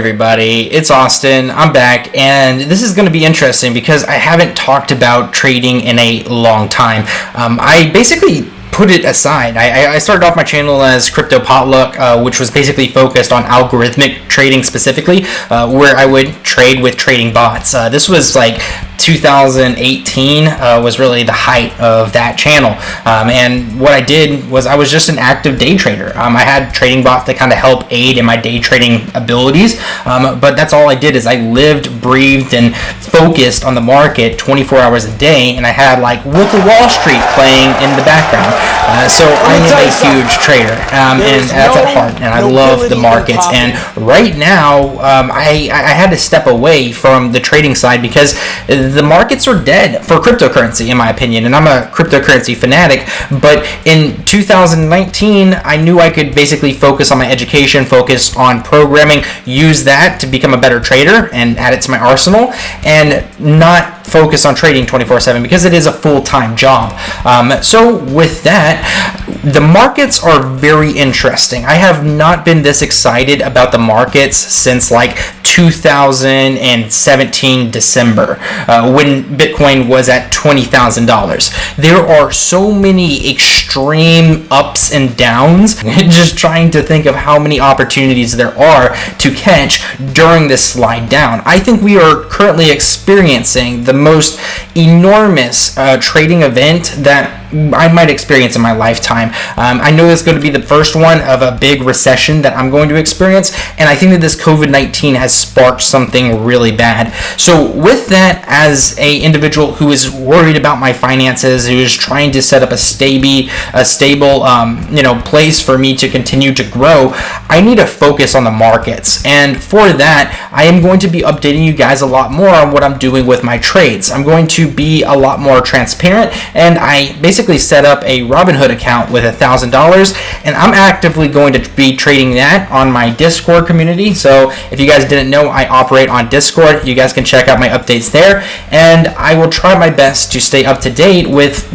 everybody, it's Austin. I'm back, and this is going to be interesting because I haven't talked about trading in a long time. I basically put it aside. I started off my channel as Crypto Potluck, which was basically focused on algorithmic trading specifically, where I would trade with trading bots. This was like 2018 was really the height of that channel, and what I did was I was just an active day trader. I had trading bots that kind of help aid in my day trading abilities, but that's all I did is I lived, breathed, and focused on the market 24 hours a day, and I had like Wolf of Wall Street playing in the background. So I'm a huge trader, and that's at heart, and I love the markets. And right now, I had to step away from the trading side because the markets are dead for cryptocurrency, in my opinion, and I'm a cryptocurrency fanatic. But in 2019, I knew I could basically focus on my education, focus on programming, use that to become a better trader and add it to my arsenal, and not focus on trading 24/7 because it is a full-time job. So with that, the markets are very interesting. I have not been this excited about the markets since like 2017 December, when Bitcoin was at $20,000. There are so many extreme ups and downs. Just trying to think of how many opportunities there are to catch during this slide down. I think we are currently experiencing the most enormous trading event that I might experience in my lifetime. I know it's going to be the first one of a big recession that I'm going to experience, and I think that this COVID-19 has sparked something really bad. So with that, as a individual who is worried about my finances, who is trying to set up a stable place for me to continue to grow, I need to focus on the markets. And for that, I am going to be updating you guys a lot more on what I'm doing with my trades. I'm going to be a lot more transparent, and I basically set up a Robinhood account with $1,000, and I'm actively going to be trading that on my Discord community. So if you guys didn't know, I operate on Discord. You guys can check out my updates there, and I will try my best to stay up to date with,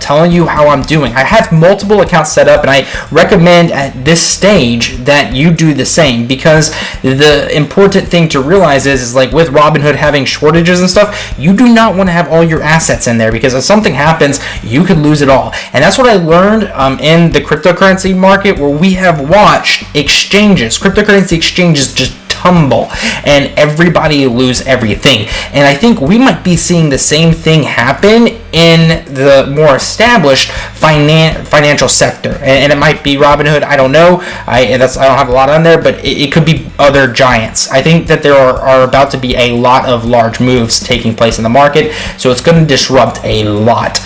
telling you how I'm doing. I have multiple accounts set up, and I recommend at this stage that you do the same, because the important thing to realize is like with Robinhood having shortages and stuff, you do not want to have all your assets in there, because if something happens, you could lose it all. And that's what I learned in the cryptocurrency market, where we have watched cryptocurrency exchanges just tumble and everybody lose everything. And I think we might be seeing the same thing happen in the more established financial sector, and it might be Robinhood. I don't know. I don't have a lot on there, but it could be other giants. I think that there are about to be a lot of large moves taking place in the market, so it's going to disrupt a lot.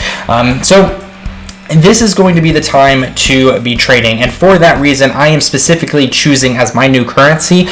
So this is going to be the time to be trading, and for that reason, I am specifically choosing as my new currency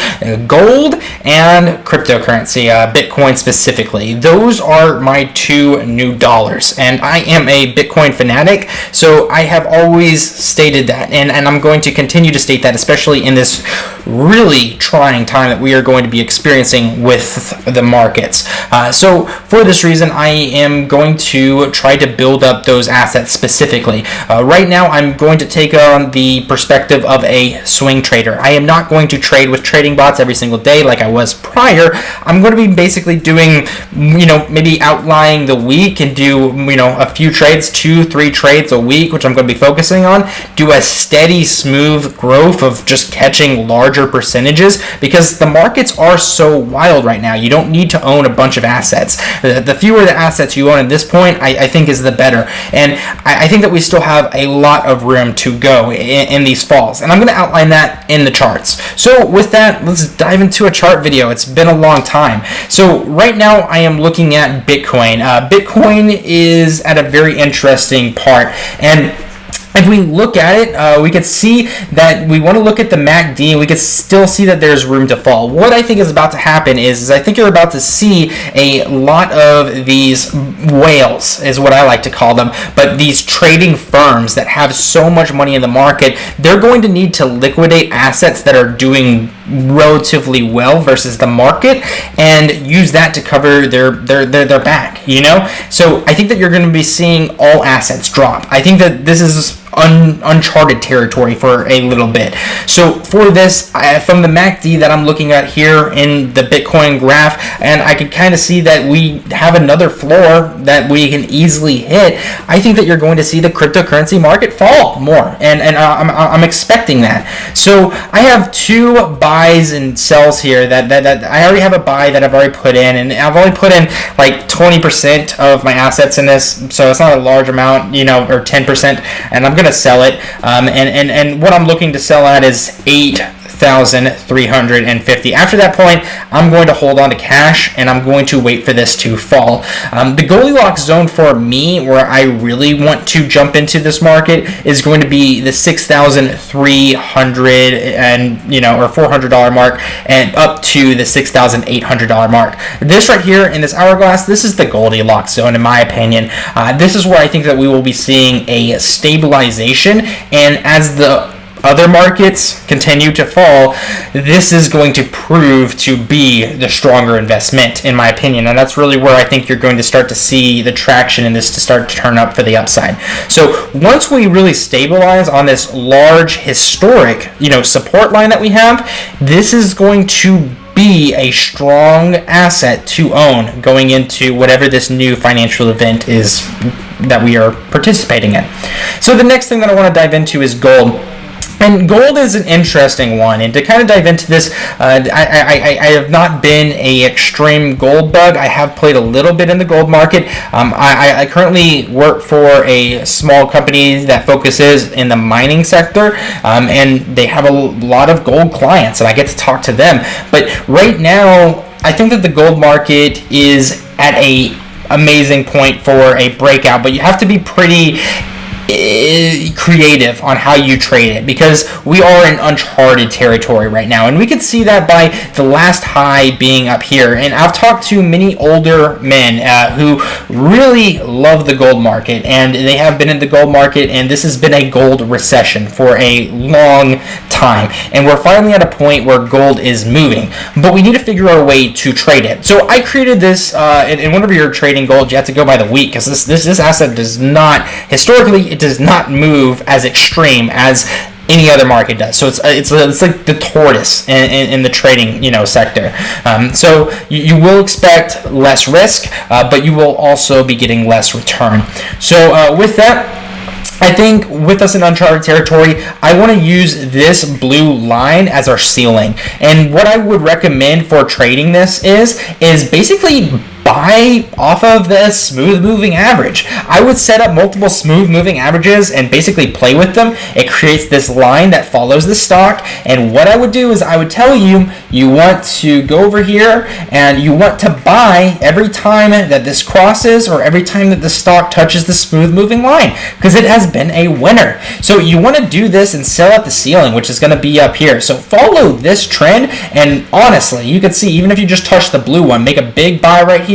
gold and cryptocurrency, Bitcoin specifically. Those are my two new dollars, and I am a Bitcoin fanatic, so I have always stated that, and I'm going to continue to state that, especially in this really trying time that we are going to be experiencing with the markets. So for this reason, I am going to try to build up those assets specifically. Right now, I'm going to take on the perspective of a swing trader. I am not going to trade with trading bots every single day like I was prior. I'm going to be basically doing, maybe outlining the week and do, a few trades, 2-3 trades a week, which I'm going to be focusing on. Do a steady, smooth growth of just catching larger percentages, because the markets are so wild right now. You don't need to own a bunch of assets. The fewer the assets you own at this point, I think is the better. And I think that we still have a lot of room to go in these falls, and I'm going to outline that in the charts. So with that, let's dive into a chart video. It's been a long time. So right now I am looking at Bitcoin. Bitcoin is at a very interesting part, and if we look at it, we could see that we want to look at the MACD, and we could still see that there's room to fall. What I think is about to happen is I think you're about to see a lot of these whales, is what I like to call them, but these trading firms that have so much money in the market, they're going to need to liquidate assets that are doing relatively well versus the market, and use that to cover their back, So I think that you're going to be seeing all assets drop. I think that this is uncharted territory for a little bit. So for this, from the MACD that I'm looking at here in the Bitcoin graph, and I can kind of see that we have another floor that we can easily hit. I think that you're going to see the cryptocurrency market fall more, and I'm expecting that. So I have two buys and sells here that I already have a buy that I've already put in, and I've only put in like 20% of my assets in this, so it's not a large amount, or 10%, and I'm going to sell it, and what I'm looking to sell at is 8,350. After that point, I'm going to hold on to cash, and I'm going to wait for this to fall. The Goldilocks zone for me, where I really want to jump into this market, is going to be the 6,300 and or $400 mark, and up to the $6,800 mark. This right here in this hourglass, this is the Goldilocks zone, in my opinion. This is where I think that we will be seeing a stabilization, and as the other markets continue to fall, this is going to prove to be the stronger investment, in my opinion, and that's really where I think you're going to start to see the traction in this to start to turn up for the upside. So once we really stabilize on this large historic support line that we have, this is going to be a strong asset to own going into whatever this new financial event is that we are participating in. So the next thing that I want to dive into is gold. And gold is an interesting one, and to kind of dive into this, I have not been a extreme gold bug. I have played a little bit in the gold market. I currently work for a small company that focuses in the mining sector, and they have a lot of gold clients, and I get to talk to them. But right now, I think that the gold market is at a amazing point for a breakout, but you have to be pretty creative on how you trade it, because we are in uncharted territory right now, and we can see that by the last high being up here. And I've talked to many older men who really love the gold market, and they have been in the gold market, and this has been a gold recession for a long time, and we're finally at a point where gold is moving, but we need to figure out a way to trade it. So I created this, and whenever you're trading gold, you have to go by the week, because this asset does not, historically, it does not move as extreme as any other market does. So it's like the tortoise in the trading sector. So you will expect less risk, but you will also be getting less return. So with that, I think with us in uncharted territory, I want to use this blue line as our ceiling. And what I would recommend for trading this is basically buy off of the smooth moving average. I would set up multiple smooth moving averages and basically play with them. It creates this line that follows the stock, and what I would do is I would tell you, you want to go over here and you want to buy every time that this crosses or every time that the stock touches the smooth moving line, because it has been a winner. So you want to do this and sell at the ceiling, which is going to be up here. So follow this trend, and honestly, you can see, even if you just touch the blue one, make a big buy right here,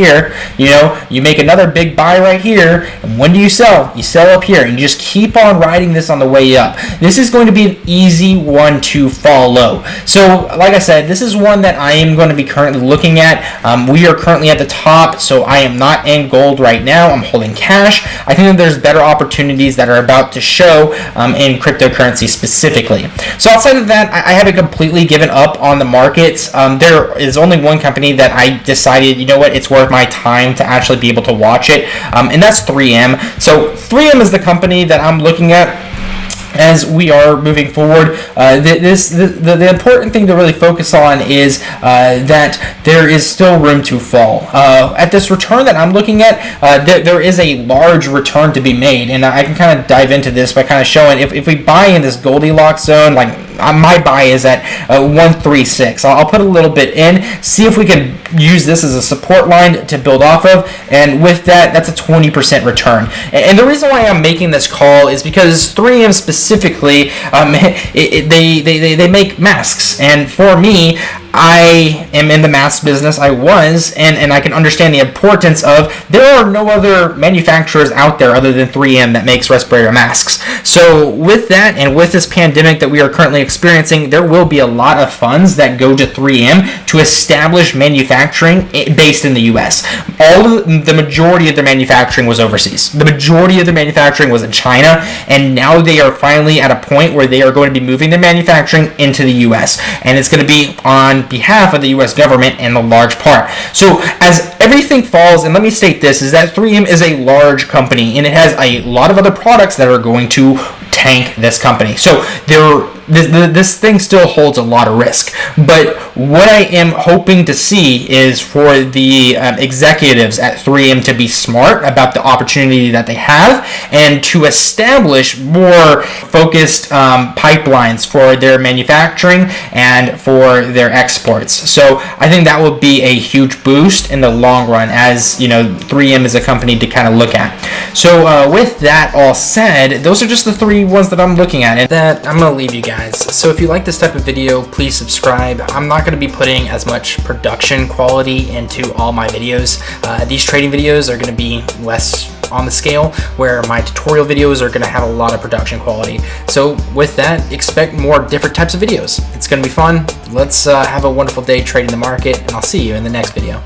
you make another big buy right here, and when do you sell? You sell up here, and you just keep on riding this on the way up. This is going to be an easy one to follow. So like I said, this is one that I am going to be currently looking at. We are currently at the top, so I am not in gold right now. I'm holding cash. I think that there's better opportunities that are about to show in cryptocurrency specifically. So outside of that, I haven't completely given up on the markets. There is only one company that I decided, it's worth my time to actually be able to watch it, and that's 3M. So 3M is the company that I'm looking at as we are moving forward. The important thing to really focus on is that there is still room to fall. At this return that I'm looking at, there is a large return to be made, and I can kind of dive into this by kind of showing if we buy in this Goldilocks zone, like my buy is at 136. I'll put a little bit in, see if we can use this as a support line to build off of, and with that, that's a 20% return. And the reason why I'm making this call is because 3M specifically, they make masks, and for me, I am in the mask business. I was, and I can understand the importance of there are no other manufacturers out there other than 3M that makes respirator masks. So with that, and with this pandemic that we are currently experiencing, there will be a lot of funds that go to 3M to establish manufacturing based in the U.S. The majority of their manufacturing was overseas. The majority of their manufacturing was in China, and now they are finally at a point where they are going to be moving their manufacturing into the U.S. and it's going to be on behalf of the U.S. government in the large part. So as everything falls, and let me state this, is that 3M is a large company and it has a lot of other products that are going to tank this company. So this thing still holds a lot of risk. But what I am hoping to see is for the executives at 3M to be smart about the opportunity that they have and to establish more focused pipelines for their manufacturing and for their exports. So I think that will be a huge boost in the long run, as 3M is a company to kind of look at. So with that all said, those are just the three ones that I'm looking at, and that I'm going to leave you guys. So if you like this type of video, please subscribe. I'm not going to be putting as much production quality into all my videos. These trading videos are going to be less on the scale, where my tutorial videos are going to have a lot of production quality. So with that, expect more different types of videos. It's going to be fun. Let's have a wonderful day trading the market, and I'll see you in the next video.